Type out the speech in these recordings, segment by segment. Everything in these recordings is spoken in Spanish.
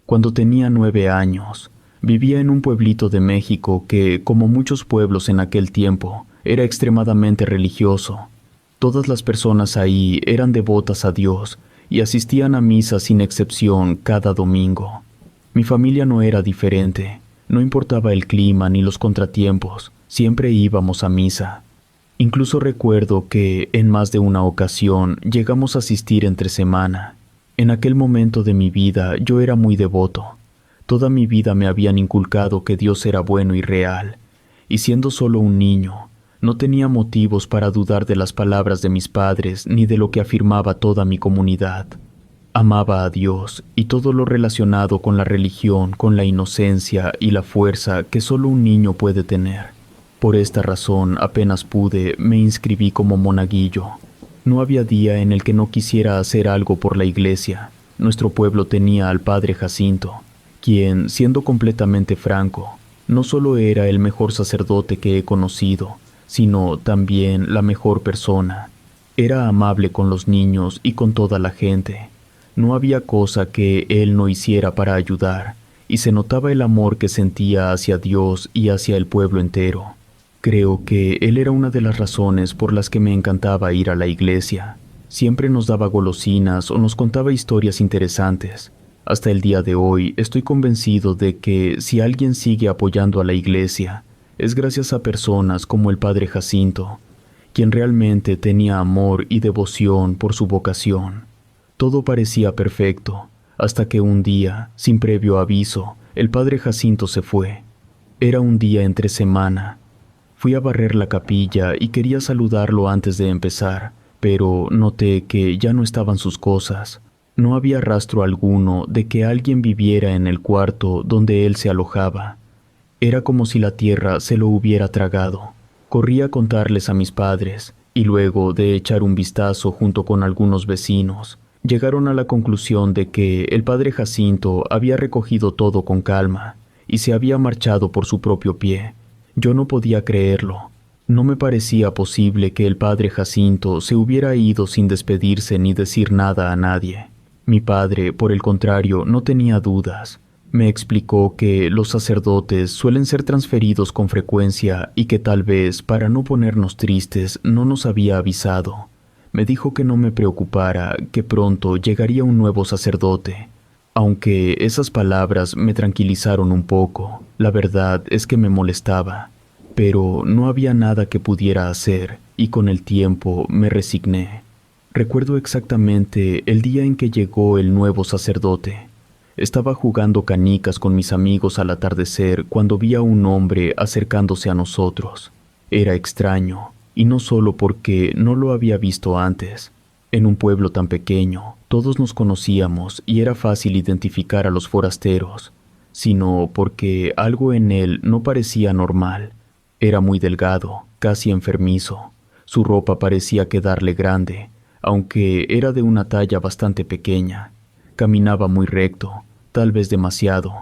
Cuando tenía 9 años, vivía en un pueblito de México que, como muchos pueblos en aquel tiempo, era extremadamente religioso. Todas las personas ahí eran devotas a Dios y asistían a misa sin excepción cada domingo. Mi familia no era diferente, no importaba el clima ni los contratiempos, siempre íbamos a misa. Incluso recuerdo que, en más de una ocasión, llegamos a asistir entre semana. En aquel momento de mi vida yo era muy devoto. Toda mi vida me habían inculcado que Dios era bueno y real, y siendo solo un niño, no tenía motivos para dudar de las palabras de mis padres ni de lo que afirmaba toda mi comunidad. Amaba a Dios y todo lo relacionado con la religión, con la inocencia y la fuerza que solo un niño puede tener. Por esta razón, apenas pude, me inscribí como monaguillo. No había día en el que no quisiera hacer algo por la iglesia. Nuestro pueblo tenía al padre Jacinto, quien, siendo completamente franco, no solo era el mejor sacerdote que he conocido, sino también la mejor persona. Era amable con los niños y con toda la gente. No había cosa que él no hiciera para ayudar, y se notaba el amor que sentía hacia Dios y hacia el pueblo entero. Creo que él era una de las razones por las que me encantaba ir a la iglesia. Siempre nos daba golosinas o nos contaba historias interesantes. Hasta el día de hoy estoy convencido de que si alguien sigue apoyando a la iglesia, es gracias a personas como el padre Jacinto, quien realmente tenía amor y devoción por su vocación. Todo parecía perfecto, hasta que un día, sin previo aviso, el padre Jacinto se fue. Era un día entre semana. Fui a barrer la capilla y quería saludarlo antes de empezar, pero noté que ya no estaban sus cosas. No había rastro alguno de que alguien viviera en el cuarto donde él se alojaba. Era como si la tierra se lo hubiera tragado. Corrí a contarles a mis padres, y luego de echar un vistazo junto con algunos vecinos, llegaron a la conclusión de que el padre Jacinto había recogido todo con calma y se había marchado por su propio pie. Yo no podía creerlo. No me parecía posible que el padre Jacinto se hubiera ido sin despedirse ni decir nada a nadie. Mi padre, por el contrario, no tenía dudas. Me explicó que los sacerdotes suelen ser transferidos con frecuencia y que tal vez, para no ponernos tristes, no nos había avisado. Me dijo que no me preocupara, que pronto llegaría un nuevo sacerdote. Aunque esas palabras me tranquilizaron un poco, la verdad es que me molestaba. Pero no había nada que pudiera hacer, y con el tiempo me resigné. Recuerdo exactamente el día en que llegó el nuevo sacerdote. Estaba jugando canicas con mis amigos al atardecer cuando vi a un hombre acercándose a nosotros. Era extraño, y no solo porque no lo había visto antes. En un pueblo tan pequeño, todos nos conocíamos y era fácil identificar a los forasteros, sino porque algo en él no parecía normal. Era muy delgado, casi enfermizo. Su ropa parecía quedarle grande, aunque era de una talla bastante pequeña. Caminaba muy recto, tal vez demasiado.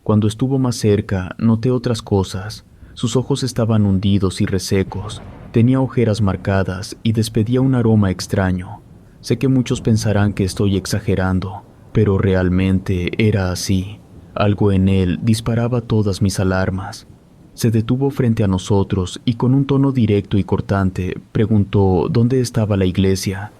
Cuando estuvo más cerca, noté otras cosas. Sus ojos estaban hundidos y resecos. Tenía ojeras marcadas y despedía un aroma extraño. Sé que muchos pensarán que estoy exagerando, pero realmente era así. Algo en él disparaba todas mis alarmas. Se detuvo frente a nosotros y con un tono directo y cortante preguntó dónde estaba la iglesia.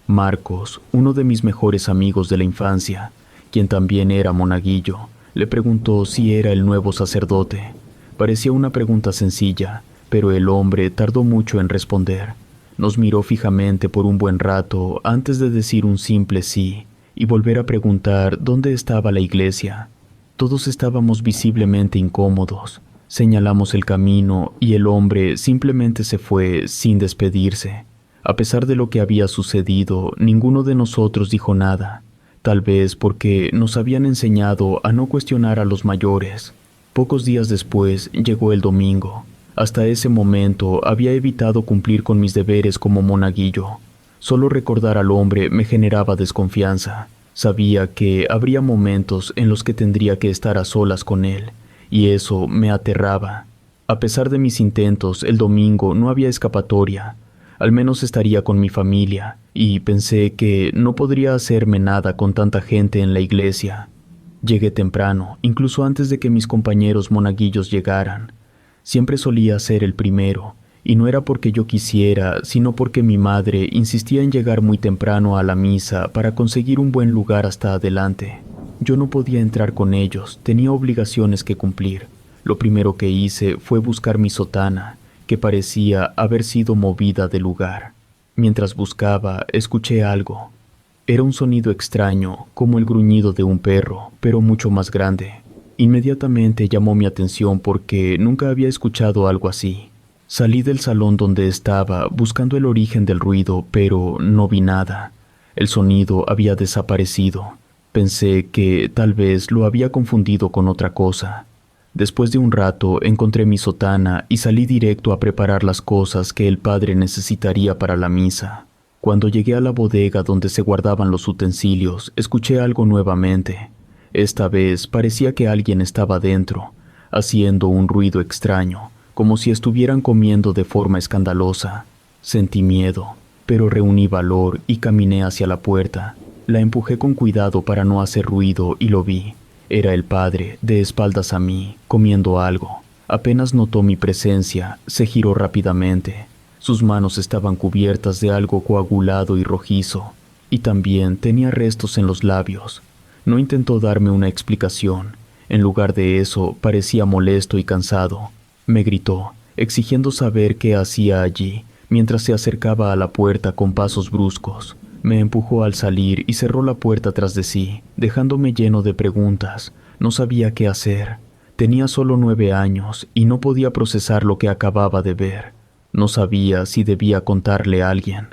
Marcos, uno de mis mejores amigos de la infancia, quien también era monaguillo, le preguntó si era el nuevo sacerdote. Parecía una pregunta sencilla, pero el hombre tardó mucho en responder. Nos miró fijamente por un buen rato antes de decir un simple sí y volver a preguntar dónde estaba la iglesia. Todos estábamos visiblemente incómodos. Señalamos el camino y el hombre simplemente se fue sin despedirse. A pesar de lo que había sucedido, ninguno de nosotros dijo nada, tal vez porque nos habían enseñado a no cuestionar a los mayores. Pocos días después llegó el domingo. Hasta ese momento había evitado cumplir con mis deberes como monaguillo. Solo recordar al hombre me generaba desconfianza. Sabía que habría momentos en los que tendría que estar a solas con él, y eso me aterraba. A pesar de mis intentos, el domingo no había escapatoria. Al menos estaría con mi familia, y pensé que no podría hacerme nada con tanta gente en la iglesia. Llegué temprano, incluso antes de que mis compañeros monaguillos llegaran. Siempre solía ser el primero, y no era porque yo quisiera, sino porque mi madre insistía en llegar muy temprano a la misa para conseguir un buen lugar hasta adelante. Yo no podía entrar con ellos, tenía obligaciones que cumplir. Lo primero que hice fue buscar mi sotana, que parecía haber sido movida del lugar. Mientras buscaba, escuché algo. Era un sonido extraño, como el gruñido de un perro, pero mucho más grande. Inmediatamente llamó mi atención porque nunca había escuchado algo así. Salí del salón donde estaba buscando el origen del ruido, pero no vi nada. El sonido había desaparecido. Pensé que tal vez lo había confundido con otra cosa. Después de un rato encontré mi sotana y salí directo a preparar las cosas que el padre necesitaría para la misa. Cuando llegué a la bodega donde se guardaban los utensilios, escuché algo nuevamente. Esta vez parecía que alguien estaba dentro, haciendo un ruido extraño, como si estuvieran comiendo de forma escandalosa. Sentí miedo, pero reuní valor y caminé hacia la puerta. La empujé con cuidado para no hacer ruido y lo vi. Era el padre, de espaldas a mí, comiendo algo. Apenas notó mi presencia, se giró rápidamente. Sus manos estaban cubiertas de algo coagulado y rojizo, y también tenía restos en los labios. No intentó darme una explicación. En lugar de eso, parecía molesto y cansado. Me gritó, exigiendo saber qué hacía allí, mientras se acercaba a la puerta con pasos bruscos. Me empujó al salir y cerró la puerta tras de sí, dejándome lleno de preguntas. No sabía qué hacer. Tenía solo 9 años y no podía procesar lo que acababa de ver. No sabía si debía contarle a alguien.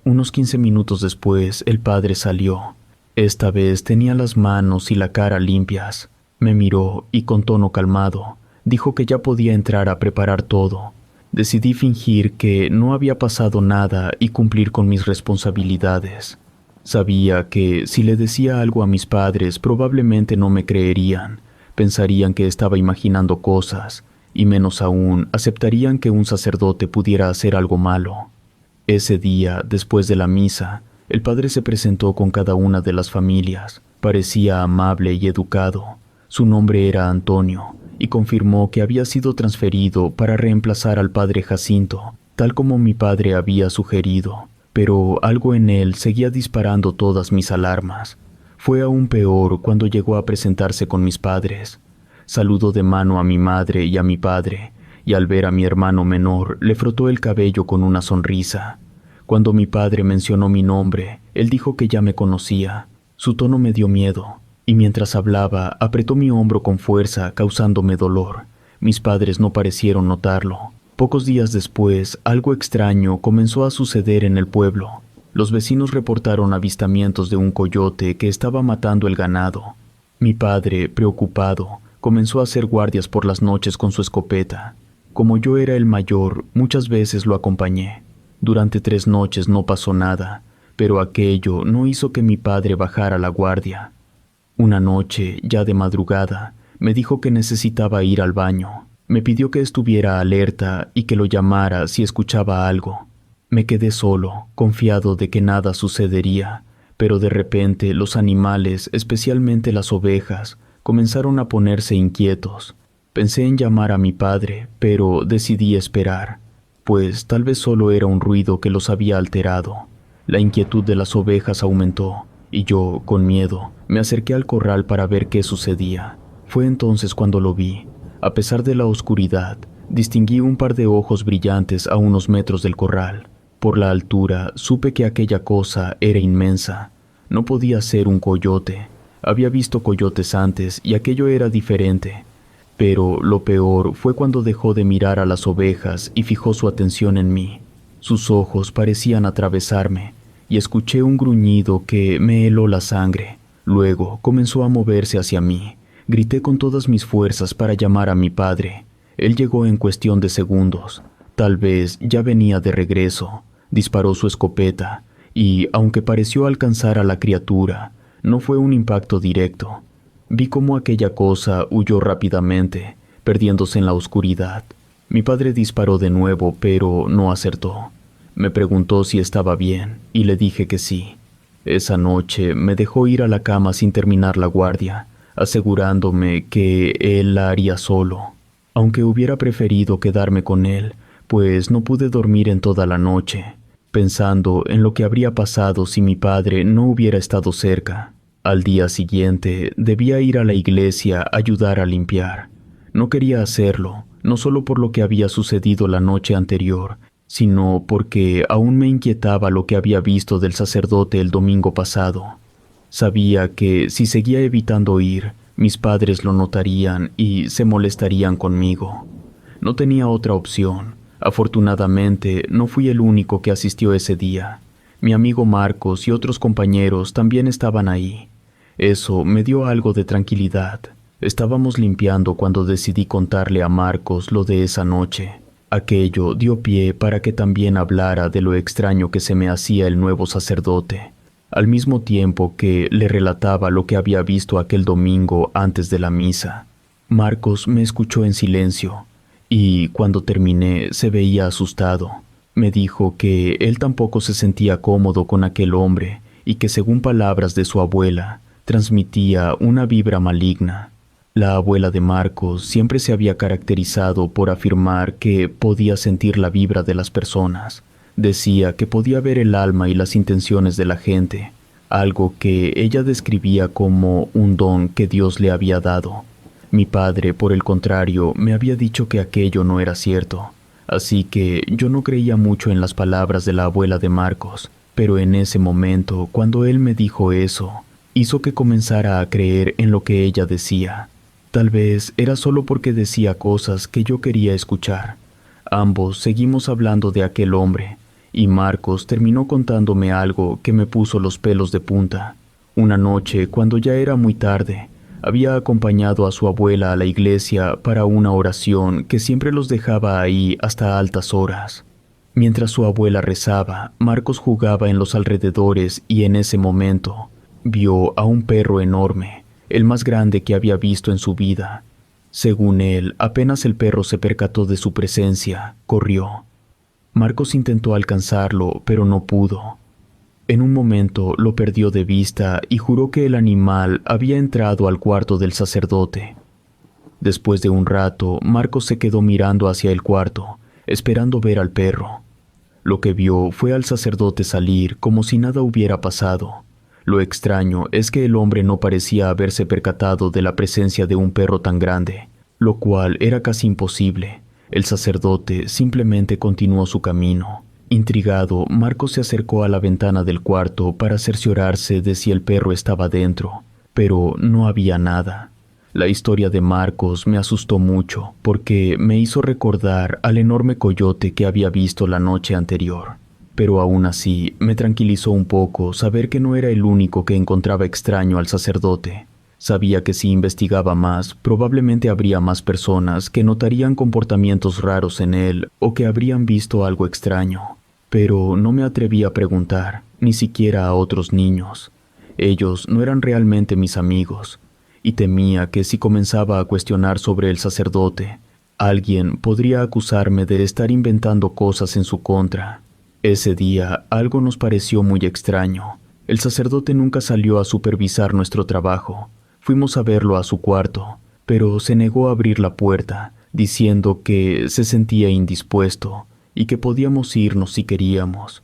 Unos 15 minutos después, el padre salió. Esta vez tenía las manos y la cara limpias. Me miró y con tono calmado, dijo que ya podía entrar a preparar todo. Decidí fingir que no había pasado nada y cumplir con mis responsabilidades. Sabía que si le decía algo a mis padres probablemente no me creerían. Pensarían que estaba imaginando cosas, y menos aún aceptarían que un sacerdote pudiera hacer algo malo. Ese día, después de la misa, el padre se presentó con cada una de las familias. Parecía amable y educado. Su nombre era Antonio, y confirmó que había sido transferido para reemplazar al padre Jacinto, tal como mi padre había sugerido, pero algo en él seguía disparando todas mis alarmas. Fue aún peor cuando llegó a presentarse con mis padres. Saludó de mano a mi madre y a mi padre, y al ver a mi hermano menor, le frotó el cabello con una sonrisa. Cuando mi padre mencionó mi nombre, él dijo que ya me conocía. Su tono me dio miedo, y mientras hablaba, apretó mi hombro con fuerza, causándome dolor. Mis padres no parecieron notarlo. Pocos días después, algo extraño comenzó a suceder en el pueblo. Los vecinos reportaron avistamientos de un coyote que estaba matando el ganado. Mi padre, preocupado, comenzó a hacer guardias por las noches con su escopeta. Como yo era el mayor, muchas veces lo acompañé. Durante 3 noches no pasó nada, pero aquello no hizo que mi padre bajara la guardia. Una noche, ya de madrugada, me dijo que necesitaba ir al baño. Me pidió que estuviera alerta y que lo llamara si escuchaba algo. Me quedé solo, confiado de que nada sucedería, pero de repente los animales, especialmente las ovejas, comenzaron a ponerse inquietos. Pensé en llamar a mi padre, pero decidí esperar, pues tal vez solo era un ruido que los había alterado. La inquietud de las ovejas aumentó, y yo, con miedo, me acerqué al corral para ver qué sucedía. Fue entonces cuando lo vi. A pesar de la oscuridad, distinguí un par de ojos brillantes a unos metros del corral. Por la altura, supe que aquella cosa era inmensa. No podía ser un coyote. Había visto coyotes antes y aquello era diferente. Pero lo peor fue cuando dejó de mirar a las ovejas y fijó su atención en mí. Sus ojos parecían atravesarme y escuché un gruñido que me heló la sangre. Luego comenzó a moverse hacia mí. Grité con todas mis fuerzas para llamar a mi padre. Él llegó en cuestión de segundos. Tal vez ya venía de regreso. Disparó su escopeta y, aunque pareció alcanzar a la criatura, no fue un impacto directo. Vi cómo aquella cosa huyó rápidamente, perdiéndose en la oscuridad. Mi padre disparó de nuevo, pero no acertó. Me preguntó si estaba bien, y le dije que sí. Esa noche me dejó ir a la cama sin terminar la guardia, asegurándome que él la haría solo, aunque hubiera preferido quedarme con él, pues no pude dormir en toda la noche, pensando en lo que habría pasado si mi padre no hubiera estado cerca. Al día siguiente debía ir a la iglesia a ayudar a limpiar. No quería hacerlo, no solo por lo que había sucedido la noche anterior, sino porque aún me inquietaba lo que había visto del sacerdote el domingo pasado. Sabía que si seguía evitando ir, mis padres lo notarían y se molestarían conmigo. No tenía otra opción. Afortunadamente, no fui el único que asistió ese día. Mi amigo Marcos y otros compañeros también estaban ahí. Eso me dio algo de tranquilidad. Estábamos limpiando cuando decidí contarle a Marcos lo de esa noche. Aquello dio pie para que también hablara de lo extraño que se me hacía el nuevo sacerdote, al mismo tiempo que le relataba lo que había visto aquel domingo antes de la misa. Marcos me escuchó en silencio, y cuando terminé se veía asustado. Me dijo que él tampoco se sentía cómodo con aquel hombre y que, según palabras de su abuela, transmitía una vibra maligna. La abuela de Marcos siempre se había caracterizado por afirmar que podía sentir la vibra de las personas. Decía que podía ver el alma y las intenciones de la gente, algo que ella describía como un don que Dios le había dado. Mi padre, por el contrario, me había dicho que aquello no era cierto, así que yo no creía mucho en las palabras de la abuela de Marcos, pero en ese momento, cuando él me dijo eso, hizo que comenzara a creer en lo que ella decía. Tal vez era solo porque decía cosas que yo quería escuchar. Ambos seguimos hablando de aquel hombre, y Marcos terminó contándome algo que me puso los pelos de punta. Una noche, cuando ya era muy tarde, había acompañado a su abuela a la iglesia para una oración que siempre los dejaba ahí hasta altas horas. Mientras su abuela rezaba, Marcos jugaba en los alrededores y en ese momento vio a un perro enorme, el más grande que había visto en su vida. Según él, apenas el perro se percató de su presencia, corrió. Marcos intentó alcanzarlo, pero no pudo. En un momento lo perdió de vista y juró que el animal había entrado al cuarto del sacerdote. Después de un rato, Marcos se quedó mirando hacia el cuarto, esperando ver al perro. Lo que vio fue al sacerdote salir como si nada hubiera pasado. Lo extraño es que el hombre no parecía haberse percatado de la presencia de un perro tan grande, lo cual era casi imposible. El sacerdote simplemente continuó su camino. Intrigado, Marcos se acercó a la ventana del cuarto para cerciorarse de si el perro estaba dentro, pero no había nada. La historia de Marcos me asustó mucho porque me hizo recordar al enorme coyote que había visto la noche anterior. Pero aún así me tranquilizó un poco saber que no era el único que encontraba extraño al sacerdote. Sabía que si investigaba más, probablemente habría más personas que notarían comportamientos raros en él o que habrían visto algo extraño. Pero no me atreví a preguntar, ni siquiera a otros niños. Ellos no eran realmente mis amigos, y temía que si comenzaba a cuestionar sobre el sacerdote, alguien podría acusarme de estar inventando cosas en su contra. Ese día algo nos pareció muy extraño. El sacerdote nunca salió a supervisar nuestro trabajo. Fuimos a verlo a su cuarto, pero se negó a abrir la puerta, diciendo que se sentía indispuesto y que podíamos irnos si queríamos.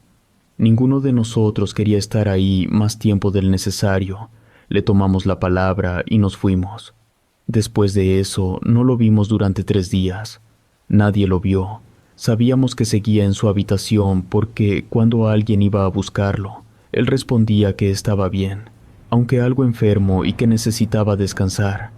Ninguno de nosotros quería estar ahí más tiempo del necesario. Le tomamos la palabra y nos fuimos. Después de eso, no lo vimos durante 3 días. Nadie lo vio. Sabíamos que seguía en su habitación porque cuando alguien iba a buscarlo, él respondía que estaba bien, aunque algo enfermo y que necesitaba descansar.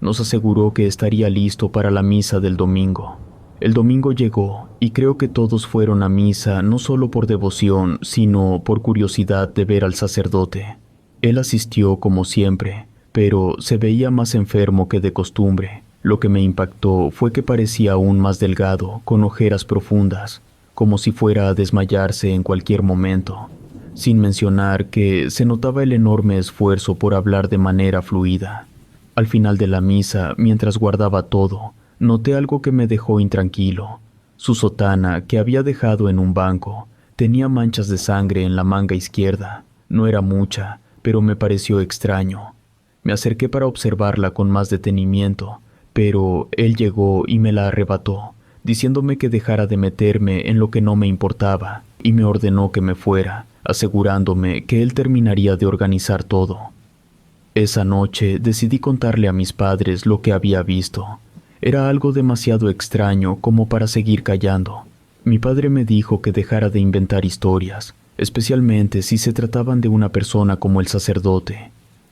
Nos aseguró que estaría listo para la misa del domingo. El domingo llegó y creo que todos fueron a misa no solo por devoción, sino por curiosidad de ver al sacerdote. Él asistió como siempre, pero se veía más enfermo que de costumbre. Lo que me impactó fue que parecía aún más delgado, con ojeras profundas, como si fuera a desmayarse en cualquier momento, sin mencionar que se notaba el enorme esfuerzo por hablar de manera fluida. Al final de la misa, mientras guardaba todo, noté algo que me dejó intranquilo. Su sotana, que había dejado en un banco, tenía manchas de sangre en la manga izquierda. No era mucha, pero me pareció extraño. Me acerqué para observarla con más detenimiento, pero él llegó y me la arrebató, diciéndome que dejara de meterme en lo que no me importaba, y me ordenó que me fuera, asegurándome que él terminaría de organizar todo. Esa noche decidí contarle a mis padres lo que había visto. Era algo demasiado extraño como para seguir callando. Mi padre me dijo que dejara de inventar historias, especialmente si se trataban de una persona como el sacerdote.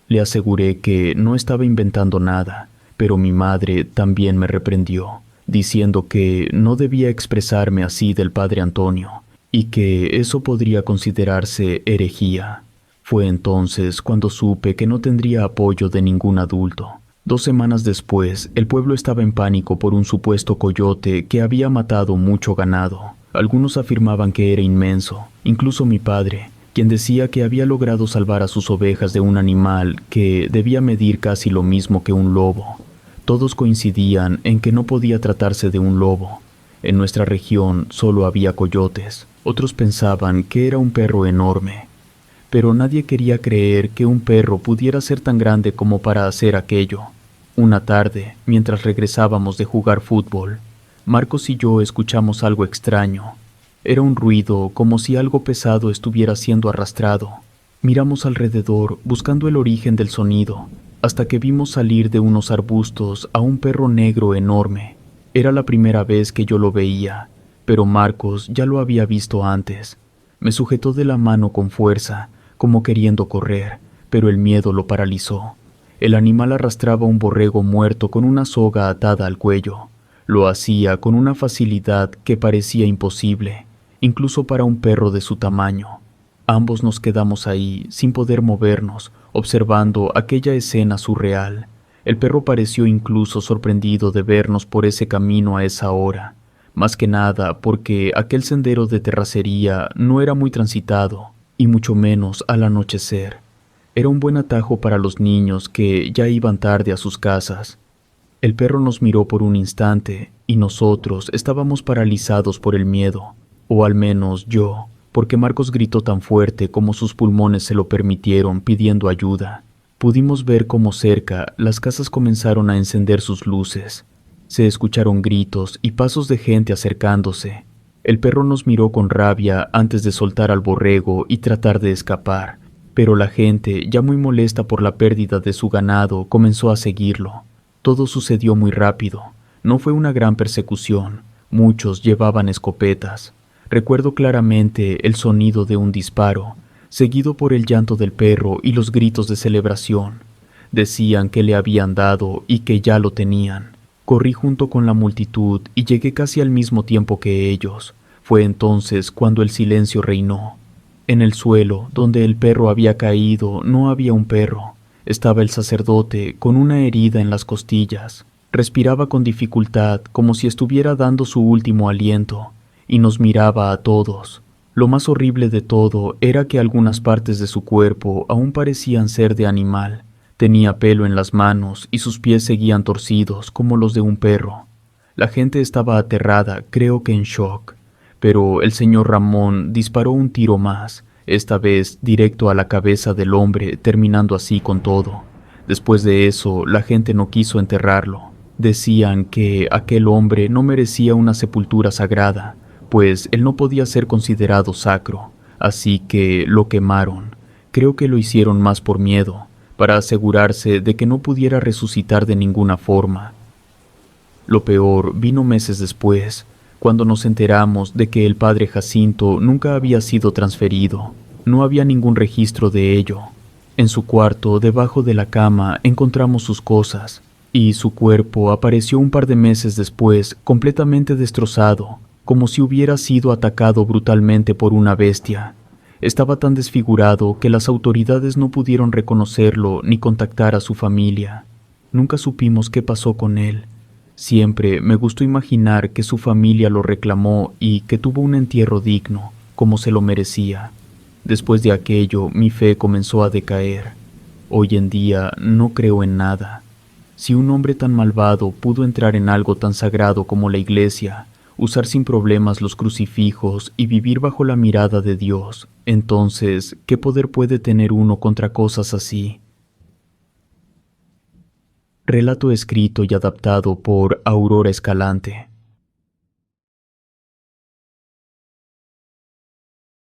Le aseguré que no estaba inventando nada, pero mi madre también me reprendió, diciendo que no debía expresarme así del padre Antonio, y que eso podría considerarse herejía. Fue entonces cuando supe que no tendría apoyo de ningún adulto. 2 semanas después, el pueblo estaba en pánico por un supuesto coyote que había matado mucho ganado. Algunos afirmaban que era inmenso, incluso mi padre, quien decía que había logrado salvar a sus ovejas de un animal que debía medir casi lo mismo que un lobo. Todos coincidían en que no podía tratarse de un lobo. En nuestra región solo había coyotes. Otros pensaban que era un perro enorme. Pero nadie quería creer que un perro pudiera ser tan grande como para hacer aquello. Una tarde, mientras regresábamos de jugar fútbol, Marcos y yo escuchamos algo extraño. Era un ruido como si algo pesado estuviera siendo arrastrado. Miramos alrededor buscando el origen del sonido, hasta que vimos salir de unos arbustos a un perro negro enorme. Era la primera vez que yo lo veía, pero Marcos ya lo había visto antes. Me sujetó de la mano con fuerza, como queriendo correr, pero el miedo lo paralizó. El animal arrastraba un borrego muerto con una soga atada al cuello. Lo hacía con una facilidad que parecía imposible, incluso para un perro de su tamaño. Ambos nos quedamos ahí, sin poder movernos, observando aquella escena surreal. El perro pareció incluso sorprendido de vernos por ese camino a esa hora, más que nada porque aquel sendero de terracería no era muy transitado, y mucho menos al anochecer. Era un buen atajo para los niños que ya iban tarde a sus casas. El perro nos miró por un instante y nosotros estábamos paralizados por el miedo, o al menos yo, porque Marcos gritó tan fuerte como sus pulmones se lo permitieron pidiendo ayuda. Pudimos ver cómo cerca las casas comenzaron a encender sus luces. Se escucharon gritos y pasos de gente acercándose. El perro nos miró con rabia antes de soltar al borrego y tratar de escapar, pero la gente, ya muy molesta por la pérdida de su ganado, comenzó a seguirlo. Todo sucedió muy rápido. No fue una gran persecución. Muchos llevaban escopetas. Recuerdo claramente el sonido de un disparo, seguido por el llanto del perro y los gritos de celebración. Decían que le habían dado y que ya lo tenían. Corrí junto con la multitud y llegué casi al mismo tiempo que ellos. Fue entonces cuando el silencio reinó. En el suelo, donde el perro había caído, no había un perro. Estaba el sacerdote con una herida en las costillas. Respiraba con dificultad, como si estuviera dando su último aliento, y nos miraba a todos. Lo más horrible de todo era que algunas partes de su cuerpo aún parecían ser de animal. Tenía pelo en las manos y sus pies seguían torcidos como los de un perro. La gente estaba aterrada, creo que en shock. Pero el señor Ramón disparó un tiro más, esta vez directo a la cabeza del hombre, terminando así con todo. Después de eso, la gente no quiso enterrarlo. Decían que aquel hombre no merecía una sepultura sagrada, pues él no podía ser considerado sacro, así que lo quemaron. Creo que lo hicieron más por miedo, para asegurarse de que no pudiera resucitar de ninguna forma. Lo peor vino meses después, cuando nos enteramos de que el padre Jacinto nunca había sido transferido. No había ningún registro de ello. En su cuarto, debajo de la cama, encontramos sus cosas, y su cuerpo apareció un par de meses después, completamente destrozado, como si hubiera sido atacado brutalmente por una bestia. Estaba tan desfigurado que las autoridades no pudieron reconocerlo ni contactar a su familia. Nunca supimos qué pasó con él. Siempre me gustó imaginar que su familia lo reclamó y que tuvo un entierro digno, como se lo merecía. Después de aquello, mi fe comenzó a decaer. Hoy en día no creo en nada. Si un hombre tan malvado pudo entrar en algo tan sagrado como la iglesia, usar sin problemas los crucifijos y vivir bajo la mirada de Dios, entonces, ¿qué poder puede tener uno contra cosas así? Relato escrito y adaptado por Aurora Escalante.